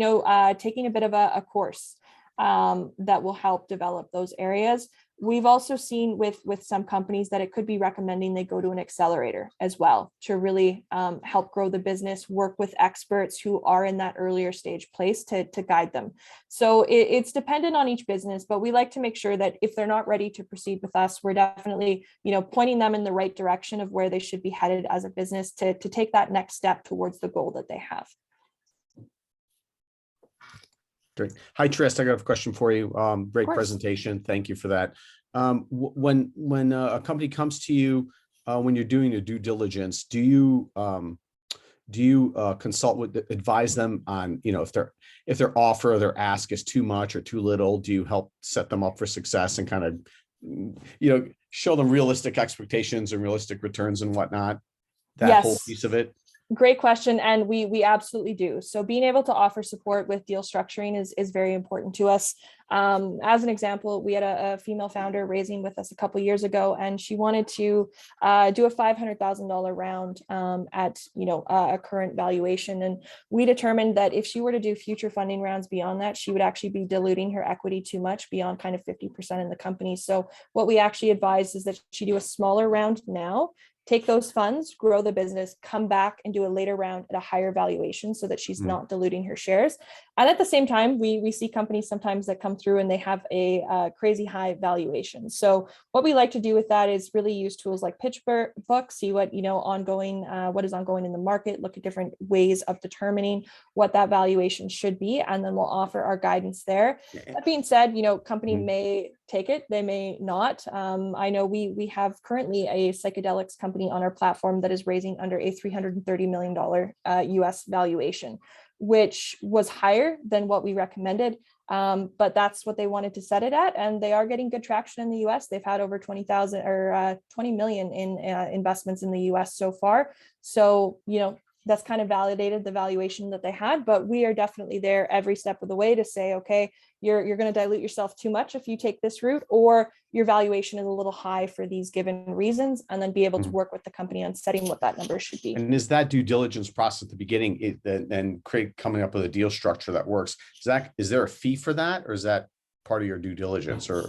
Speaker 2: taking a bit of a course that will help develop those areas. We've also seen with some companies that it could be recommending they go to an accelerator as well to really help grow the business, work with experts who are in that earlier stage place to guide them. So it's dependent on each business, but we like to make sure that if they're not ready to proceed with us, we're definitely, pointing them in the right direction of where they should be headed as a business to take that next step towards the goal that they have.
Speaker 5: Great. Hi, Trist. I got a question for you. Great presentation. Thank you for that. When a company comes to you, when you're doing your due diligence, do you consult with, advise them on, if their offer or their ask is too much or too little? Do you help set them up for success and kind of, show them realistic expectations and realistic returns and whatnot? That whole piece of it.
Speaker 2: Great question. And we absolutely do. So being able to offer support with deal structuring is very important to us. As an example, we had a female founder raising with us a couple of years ago, and she wanted to do a $500,000 round at a current valuation. And we determined that if she were to do future funding rounds beyond that, she would actually be diluting her equity too much beyond kind of 50% in the company. So what we actually advise is that she do a smaller round now, take those funds, grow the business, come back and do a later round at a higher valuation so that she's not diluting her shares. And at the same time, we see companies sometimes that come through and they have a crazy high valuation. So what we like to do with that is really use tools like PitchBook, see what what is ongoing in the market, look at different ways of determining what that valuation should be, and then we'll offer our guidance there. That being said, company may take it, they may not. I know we have currently a psychedelics company on our platform that is raising under a $330 million US valuation, which was higher than what we recommended. But that's what they wanted to set it at. And they are getting good traction in the US. They've had over 20,000 or 20 million in investments in the US so far. So, you know, that's kind of validated the valuation that they had, but we are definitely there every step of the way to say, okay, you're going to dilute yourself too much if you take this route, or your valuation is a little high for these given reasons, and then be able to work with the company on setting what that number should be.
Speaker 5: And is that due diligence process at the beginning and Craig coming up with a deal structure that works? Is there a fee for that, or is that part of your due diligence, or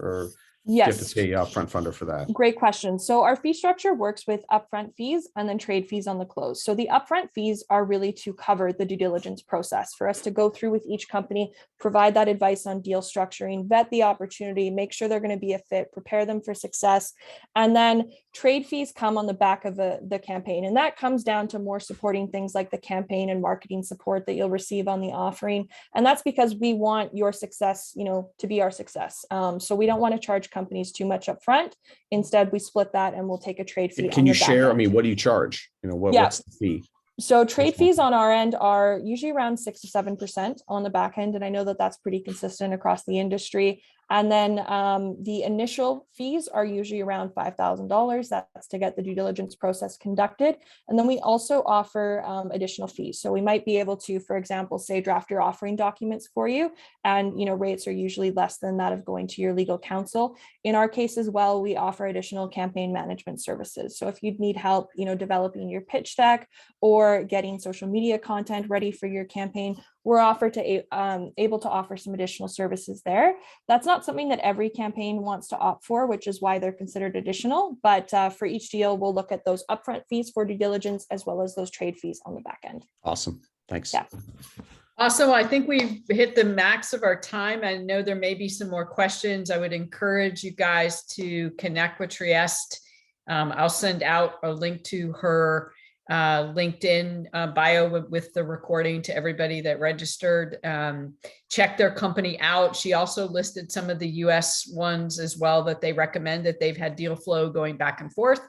Speaker 5: do you have to
Speaker 2: Yes.
Speaker 5: pay a upfront funder for that?
Speaker 2: Great question. So our fee structure works with upfront fees and then trade fees on the close. So the upfront fees are really to cover the due diligence process for us to go through with each company, provide that advice on deal structuring, vet the opportunity, make sure they're going to be a fit, prepare them for success. And then trade fees come on the back of the campaign. And that comes down to more supporting things like the campaign and marketing support that you'll receive on the offering. And that's because we want your success, you know, to be our success. So we don't want to charge companies too much up front. Instead, we split that and we'll take a trade fee.
Speaker 5: Can you share? I mean, what do you charge? You know, what's the fee?
Speaker 2: So trade fees on our end are usually around 6 to 7% on the back end. And I know that that's pretty consistent across the industry. And then the initial fees are usually around $5,000. That's to get the due diligence process conducted. And then we also offer additional fees. So we might be able to, for example, say draft your offering documents for you. And, you know, rates are usually less than that of going to your legal counsel. In our case as well, we offer additional campaign management services. So if you'd need help, you know, developing your pitch deck or getting social media content ready for your campaign, we're able to offer some additional services there. That's not something that every campaign wants to opt for, which is why they're considered additional. But for each deal, we'll look at those upfront fees for due diligence as well as those trade fees on the back end.
Speaker 5: Awesome. Thanks.
Speaker 2: Yeah.
Speaker 1: Awesome. I think we've hit the max of our time. I know there may be some more questions. I would encourage you guys to connect with Trieste. I'll send out a link to her LinkedIn bio with the recording to everybody that registered. Check their company out. She also listed some of the US ones as well that they recommend, that they've had deal flow going back and forth.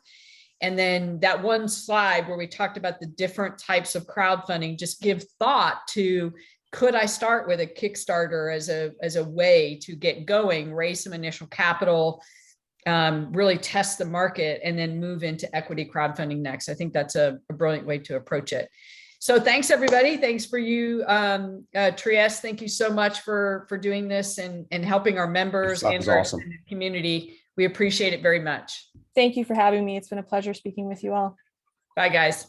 Speaker 1: And then that one slide where we talked about the different types of crowdfunding, just give thought to, could I start with a Kickstarter as a way to get going, raise some initial capital, really test the market, and then move into equity crowdfunding next. I think that's a brilliant way to approach it. So thanks, everybody. Thanks for you, Trieste. Thank you so much for doing this and helping our members and our
Speaker 5: Awesome.
Speaker 1: community. We appreciate it very much.
Speaker 2: Thank you for having me. It's been a pleasure speaking with you all.
Speaker 1: Bye, guys.